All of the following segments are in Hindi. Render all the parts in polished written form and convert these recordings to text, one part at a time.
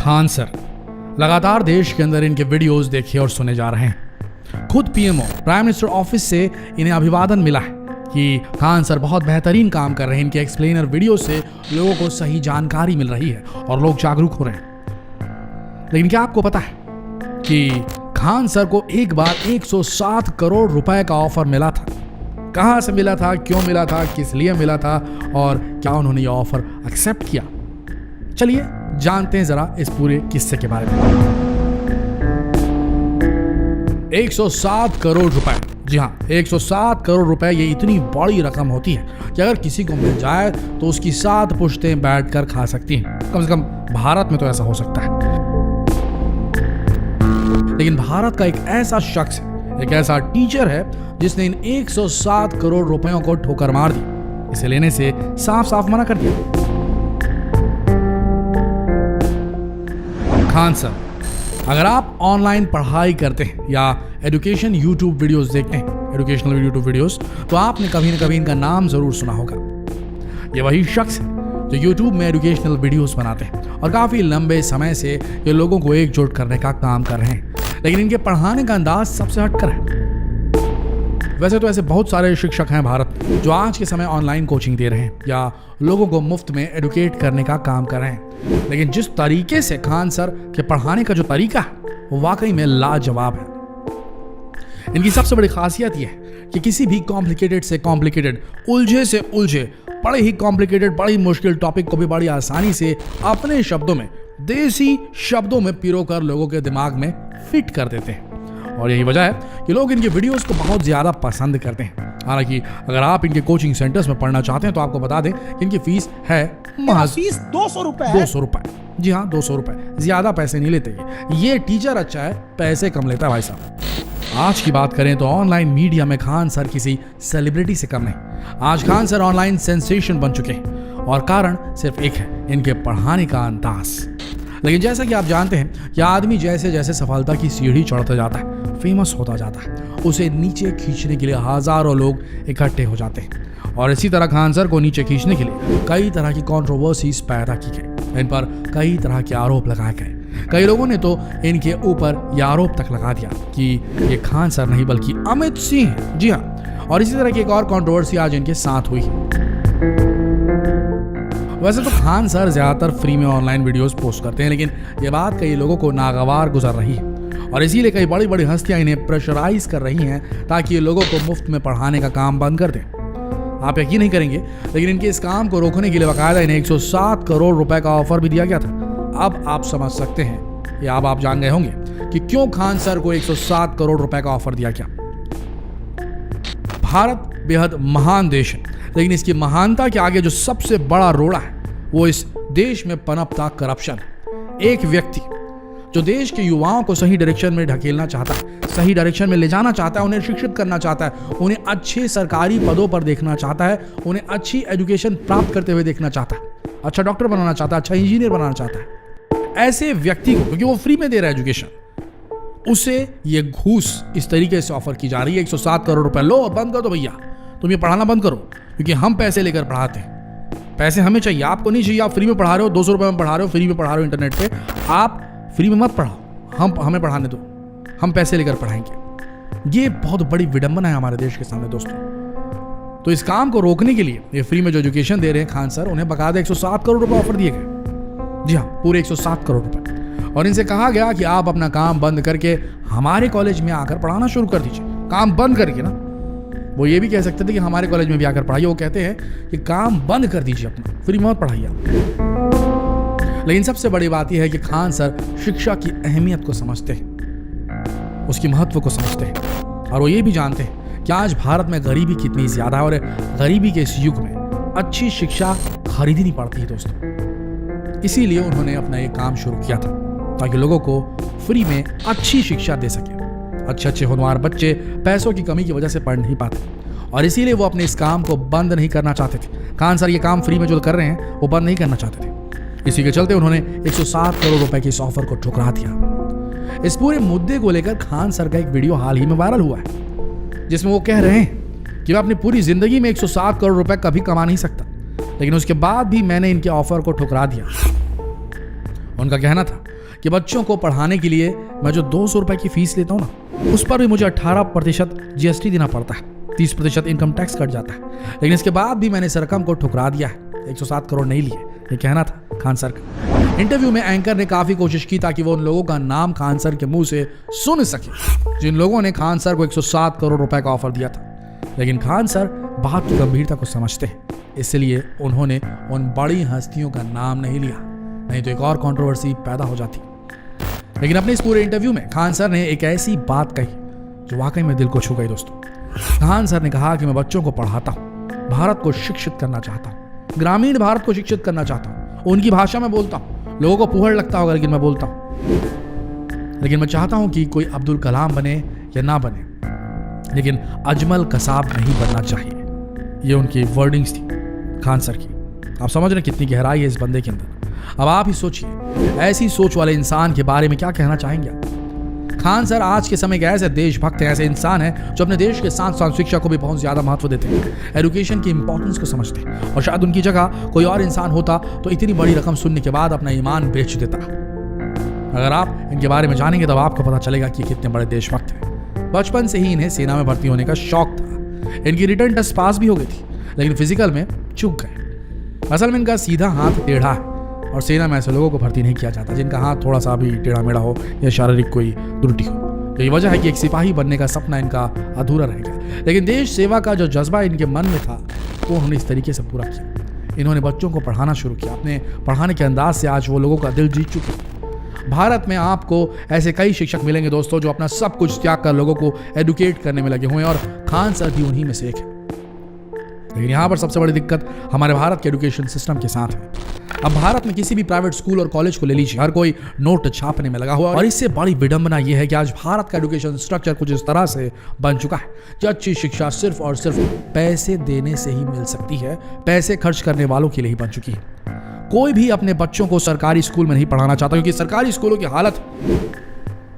खान सर लगातार देश के अंदर इनके वीडियोस देखे और सुने जा रहे हैं। खुद पीएमओ प्राइम मिनिस्टर ऑफिस से इन्हें अभिवादन मिला है कि खान सर बहुत बेहतरीन काम कर रहे हैं। इनके एक्सप्लेनर वीडियो से लोगों को सही जानकारी मिल रही है और लोग जागरूक हो रहे हैं। लेकिन क्या आपको पता है कि खान सर को एक बार 107 करोड़ रुपए का ऑफर मिला था? कहां से मिला था, क्यों मिला था, किस लिए मिला था और क्या उन्होंने ये ऑफर एक्सेप्ट किया? चलिए जानते हैं जरा इस पूरे किस्से के बारे में। 107 करोड़ रुपए, जी हाँ 107 करोड़ रुपए, ये इतनी बड़ी रकम होती है कि अगर किसी को मिल जाए तो उसकी 7 पुश्तें बैठकर खा सकती हैं। कम से कम भारत में तो ऐसा हो सकता है। लेकिन भारत का एक ऐसा शख्स है, एक ऐसा टीचर है जिसने इन 107 करोड़ रुपयों को ठोकर मार दी। इसे लेने से साफ साफ मना कर दिया। खान सर, अगर आप ऑनलाइन पढ़ाई करते हैं या एजुकेशन यूट्यूब वीडियोस देखते हैं, एजुकेशनल यूट्यूब वीडियोस, तो आपने कभी न कभी इनका नाम जरूर सुना होगा। ये वही शख्स है जो यूट्यूब में एजुकेशनल वीडियोस बनाते हैं और काफी लंबे समय से ये लोगों को एकजुट करने का काम कर रहे हैं। लेकिन इनके पढ़ाने का अंदाज सबसे हटकर है। वैसे तो ऐसे बहुत सारे शिक्षक हैं भारत में जो आज के समय ऑनलाइन कोचिंग दे रहे हैं या लोगों को मुफ्त में एडुकेट करने का काम कर रहे हैं। लेकिन जिस तरीके से खान सर के पढ़ाने का जो तरीका है वो वाकई में लाजवाब है। इनकी सबसे बड़ी खासियत यह है कि किसी भी कॉम्प्लिकेटेड से कॉम्प्लिकेटेड, उलझे से उलझे, बड़े ही कॉम्प्लिकेटेड, बड़ी मुश्किल टॉपिक को भी बड़ी आसानी से अपने शब्दों में, देसी शब्दों में पिरोकर लोगों के दिमाग में फिट कर देते हैं। और यही वजह है कि लोग इनके वीडियोस को बहुत ज्यादा पसंद करते हैं। हालांकि अगर आप इनके कोचिंग सेंटर्स में पढ़ना चाहते हैं तो आपको बता दें कि इनकी फीस है महज 200 रुपए। 200 रुपए, जी हाँ 200 रुपए, ज्यादा पैसे नहीं लेते। ये टीचर अच्छा है, पैसे कम लेता है भाई साहब। आज की बात करें तो ऑनलाइन मीडिया में खान सर किसी सेलिब्रिटी से कम नहीं। आज खान सर ऑनलाइन सेंसेशन बन चुके हैं और कारण सिर्फ एक है, इनके पढ़ाने का अंदाज। लेकिन जैसा कि आप जानते हैं कि आदमी जैसे जैसे सफलता की सीढ़ी चढ़ता जाता है, फेमस होता जाता है, उसे नीचे खींचने के लिए हजारों लोग इकट्ठे हो जाते हैं। और इसी तरह खान सर को नीचे खींचने के लिए कई तरह की कंट्रोवर्सीज पैदा की गई। इन पर कई तरह के आरोप लगाए गए। कई लोगों ने तो इनके ऊपर यह आरोप तक लगा दिया कि ये खान सर नहीं बल्कि अमित सिंह है। जी हाँ, और इसी तरह की एक और कंट्रोवर्सी आज इनके साथ हुई है। वैसे तो खान सर ज्यादातर फ्री में ऑनलाइन वीडियोस पोस्ट करते हैं, लेकिन ये बात कई लोगों को नागवार गुजर रही है और इसीलिए कई बड़ी बड़ी हस्तियां इन्हें प्रेशराइज कर रही हैं ताकि ये लोगों को मुफ्त में पढ़ाने का काम बंद कर दें। आप यकीन नहीं करेंगे, लेकिन इनके इस काम को रोकने के लिए बाकायदा इन्हें 107 करोड़ रुपए का ऑफर भी दिया गया था। अब आप समझ सकते हैं या अब आप जान गए होंगे कि क्यों खान सर को 107 करोड़ रुपए का ऑफर दिया गया। भारत बेहद महान देश है, लेकिन इसकी महानता के आगे जो सबसे बड़ा रोड़ा है वो इस देश में पनपता करप्शन। एक व्यक्ति जो देश के युवाओं को सही डायरेक्शन में ढकेलना चाहता है, सही डायरेक्शन में ले जाना चाहता है, उन्हें शिक्षित करना चाहता है, उन्हें अच्छे सरकारी पदों पर देखना चाहता है, उन्हें अच्छी एजुकेशन प्राप्त करते हुए देखना चाहता है, अच्छा डॉक्टर बनाना चाहता है, अच्छा इंजीनियर बनाना चाहता है, ऐसे व्यक्ति को, क्योंकि वो फ्री में दे रहा है एजुकेशन, उसे ये घूस इस तरीके से ऑफर की जा रही है। 107 करोड़ रुपए लो और बंद कर दो भैया, तुम ये पढ़ाना बंद करो, क्योंकि हम पैसे लेकर पढ़ाते हैं, पैसे हमें चाहिए, आपको नहीं चाहिए। आप फ्री में पढ़ा रहे हो, 200 रुपए में पढ़ा रहे हो, फ्री में पढ़ा रहे हो इंटरनेट पे, आप फ्री में मत पढ़ाओ, हमें पढ़ाने दो, हम पैसे लेकर पढ़ाएंगे। ये बहुत बड़ी विडंबना है हमारे देश के सामने दोस्तों। तो इस काम को रोकने के लिए ये फ्री में जो एजुकेशन दे रहे हैं खान सर, उन्हें बकायदा 107 करोड़ रुपए ऑफर दिए गए। जी हाँ, पूरे 107 करोड़ रुपए। और इनसे कहा गया कि आप अपना काम बंद करके हमारे कॉलेज में आकर पढ़ाना शुरू कर दीजिए। काम बंद करके ना, वो ये भी कह सकते थे कि हमारे कॉलेज में भी आकर पढ़ाइए। वो कहते हैं कि काम बंद कर दीजिए अपना, फ्री में मत पढ़ाइए आप। लेकिन सबसे बड़ी बात यह है कि खान सर शिक्षा की अहमियत को समझते हैं, उसकी महत्व को समझते हैं, और वो ये भी जानते हैं कि आज भारत में गरीबी कितनी ज्यादा है और गरीबी के इस युग में अच्छी शिक्षा खरीदनी पड़ती है दोस्तों। इसीलिए उन्होंने अपना ये काम शुरू किया था ताकि लोगों को फ्री में अच्छी शिक्षा दे सके। अच्छे होनहार बच्चे पैसों की कमी की वजह से पढ़ नहीं पाते और इसीलिए वो अपने इस काम को बंद नहीं करना चाहते थे। खान सर ये काम फ्री में जो कर रहे हैं वो बंद नहीं करना चाहते थे। इसी के चलते उन्होंने 107 करोड़ रुपए के इस ऑफर को ठुकरा दिया। इस पूरे मुद्दे को लेकर खान सर का एक वीडियो हाल ही में वायरल हुआ है जिसमें वो कह रहे हैं कि मैं अपनी पूरी जिंदगी में 107 करोड़ रुपए कभी कमा नहीं सकता, लेकिन उसके बाद भी मैंने इनके ऑफर को ठुकरा दिया। उनका कहना था कि बच्चों को पढ़ाने के लिए मैं जो 200 रुपए की फीस लेता हूँ ना, उस पर भी मुझे 18% GST देना पड़ता है, 30% इनकम टैक्स कट जाता है, लेकिन इसके बाद भी मैंने इस रकम को ठुकरा दिया है। 107 करोड़ नहीं लिए, ये कहना था खान सर का। इंटरव्यू में एंकर ने काफी कोशिश की ताकि वो उन लोगों का नाम खान सर के मुंह से सुन सके जिन लोगों ने खान सर को 107 करोड़ रुपए का ऑफर दिया था, लेकिन खान सर बात की गंभीरता को समझते हैं, इसलिए उन्होंने उन बड़ी हस्तियों का नाम नहीं लिया, नहीं तो एक और कंट्रोवर्सी पैदा हो जाती। लेकिन अपने इस पूरे इंटरव्यू में खान सर ने एक ऐसी बात कही जो वाकई में दिल को छू गई दोस्तों। खान सर ने कहा कि मैं बच्चों को पढ़ाता हूँ, भारत को शिक्षित करना चाहता हूँ, ग्रामीण भारत को शिक्षित करना चाहता हूँ, उनकी भाषा में बोलता हूँ, लोगों को फूहड़ लगता होगा लेकिन मैं बोलता हूँ। लेकिन मैं चाहता हूँ कि कोई अब्दुल कलाम बने या ना बने, लेकिन अजमल कसाब नहीं बनना चाहिए। ये उनकी वर्डिंग्स थी खान सर की। आप समझ रहे हैं कितनी गहराई है इस बंदे के अंदर। अब आप ही सोचिए, ऐसी सोच वाले इंसान के बारे में क्या कहना चाहेंगे आप। खान सर आज के समय के ऐसे देशभक्त हैं, ऐसे इंसान हैं जो अपने देश के साथ साथ शिक्षा को भी बहुत ज्यादा महत्व देते हैं, एजुकेशन की इंपॉर्टेंस को समझते हैं, और शायद उनकी जगह कोई और इंसान होता तो इतनी बड़ी रकम सुनने के बाद अपना ईमान बेच देता। अगर आप इनके बारे में जानेंगे तब आपको पता चलेगा कि कितने बड़े देशभक्त हैं। बचपन से ही इन्हें सेना में भर्ती होने का शौक था। इनकी रिटर्न टेस्ट पास भी हो गई थी, लेकिन फिजिकल में चूक गए। असल में इनका सीधा हाथ टेढ़ा है और सेना में ऐसे लोगों को भर्ती नहीं किया जाता जिनका हाथ थोड़ा सा भी टेढ़ा मेढ़ा हो या शारीरिक कोई त्रुटि हो। यही वजह है कि एक सिपाही बनने का सपना इनका अधूरा रह गया, लेकिन देश सेवा का जो जज्बा इनके मन में था वो उन्होंने इस तरीके से पूरा किया। इन्होंने बच्चों को पढ़ाना शुरू किया। अपने पढ़ाने के अंदाज से आज वो लोगों का दिल जीत चुके हैं। भारत में आपको ऐसे कई शिक्षक मिलेंगे दोस्तों जो अपना सब कुछ त्याग कर लोगों को एडुकेट करने में लगे हुए हैं, और खान सर भी उन्हीं में से एक है। लेकिन यहाँ पर सबसे बड़ी दिक्कत हमारे भारत के एजुकेशन सिस्टम के साथ है। अब भारत में किसी भी प्राइवेट स्कूल और कॉलेज को ले लीजिए, हर कोई नोट छापने में लगा हुआ है। और इससे बड़ी विडंबना यह है कि आज भारत का एजुकेशन स्ट्रक्चर कुछ इस तरह से बन चुका है कि अच्छी शिक्षा सिर्फ और सिर्फ पैसे देने से ही मिल सकती है, पैसे खर्च करने वालों के लिए ही बन चुकी है। कोई भी अपने बच्चों को सरकारी स्कूल में नहीं पढ़ाना चाहता, क्योंकि सरकारी स्कूलों की हालत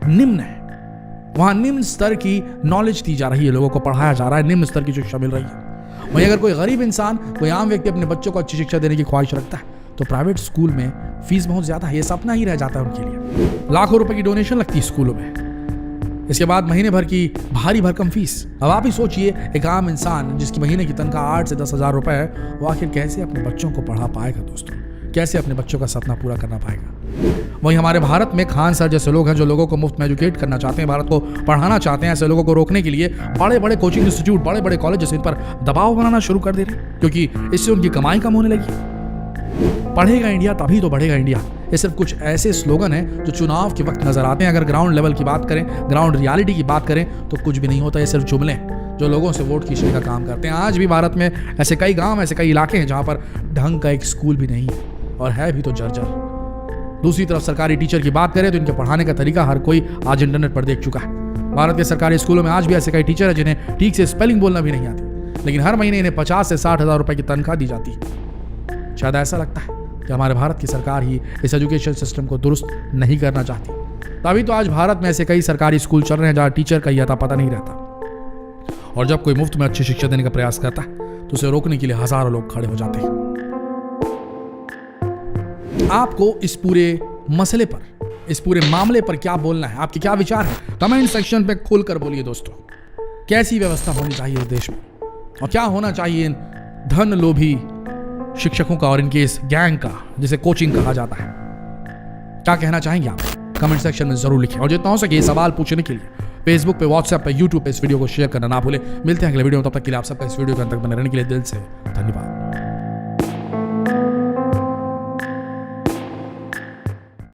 निम्न है। वहां निम्न स्तर की नॉलेज दी जा रही है, लोगों को पढ़ाया जा रहा है, निम्न स्तर की शिक्षा मिल रही है। वहीं अगर कोई गरीब इंसान, कोई आम व्यक्ति अपने बच्चों को अच्छी शिक्षा देने की ख्वाहिश रखता है तो प्राइवेट स्कूल में फीस बहुत ज्यादा है, ये सपना ही रह जाता है उनके लिए। लाखों रुपए की डोनेशन लगती है स्कूलों में, इसके बाद महीने भर की भारी भरकम फीस। अब आप ही सोचिए, एक आम इंसान जिसकी महीने की तनख्वाह 8 से 10 हज़ार रुपए है, वो आखिर कैसे अपने बच्चों को पढ़ा पाएगा दोस्तों, कैसे अपने बच्चों का सपना पूरा करना पाएगा। वहीं हमारे भारत में खान सर जैसे लोग हैं जो लोगों को मुफ्त में एजुकेट करना चाहते हैं, भारत को पढ़ाना चाहते हैं। ऐसे लोगों को रोकने के लिए बड़े बड़े कोचिंग इंस्टीट्यूट, बड़े बड़े कॉलेजेस इन पर दबाव बनाना शुरू कर दे रहे हैं, क्योंकि इससे उनकी कमाई कम होने लगी। पढ़ेगा इंडिया तभी तो बढ़ेगा इंडिया, ये सिर्फ कुछ ऐसे स्लोगन हैं जो चुनाव के वक्त नजर आते हैं। अगर ग्राउंड लेवल की बात करें, ग्राउंड रियलिटी की बात करें तो कुछ भी नहीं होता, ये सिर्फ जुमले हैं जो लोगों से वोट खींचने का काम करते हैं। आज भी भारत में ऐसे कई गांव, ऐसे कई इलाके हैं जहां पर ढंग का एक स्कूल भी नहीं है, और है भी तो जर्जर। दूसरी तरफ सरकारी टीचर की बात करें तो इनके पढ़ाने का तरीका हर कोई आज इंटरनेट पर देख चुका है। भारत के सरकारी स्कूलों में आज भी ऐसे कई टीचर हैं जिन्हें ठीक से स्पेलिंग बोलना भी नहीं आती, लेकिन हर महीने इन्हें 50 से 60 हज़ार रुपए की तनख्वाह दी जाती है। शायद ऐसा लगता है कि हमारे भारत की सरकार ही इस एजुकेशन सिस्टम को दुरुस्त नहीं करना चाहती, तभी तो आज भारत में ऐसे कई सरकारी स्कूल चल रहे हैं जहां टीचर का अता पता नहीं रहता, और जब कोई मुफ्त में अच्छी शिक्षा देने का प्रयास करता है तो उसे रोकने के लिए हजारों लोग खड़े हो जाते हैं। आपको इस पूरे मसले पर, इस पूरे मामले पर क्या बोलना है, आपके क्या विचार है, कमेंट सेक्शन पे खुलकर बोलिए दोस्तों। कैसी व्यवस्था होनी चाहिए इस देश में, और क्या होना चाहिए इन धन लोभी शिक्षकों का और इनके इस गैंग का जिसे कोचिंग कहा जाता है। क्या कहना चाहेंगे आप, कमेंट सेक्शन में जरूर लिखें। और जितना हो सके ये सवाल पूछने के लिए फेसबुक पे, व्हाट्सएप पे, यूट्यूब पे इस वीडियो को शेयर करना ना भूलें। मिलते हैं अगले वीडियो में, तब तक के लिए आप सबका इस वीडियो के अंत तक बने रहने के लिए दिल से धन्यवाद।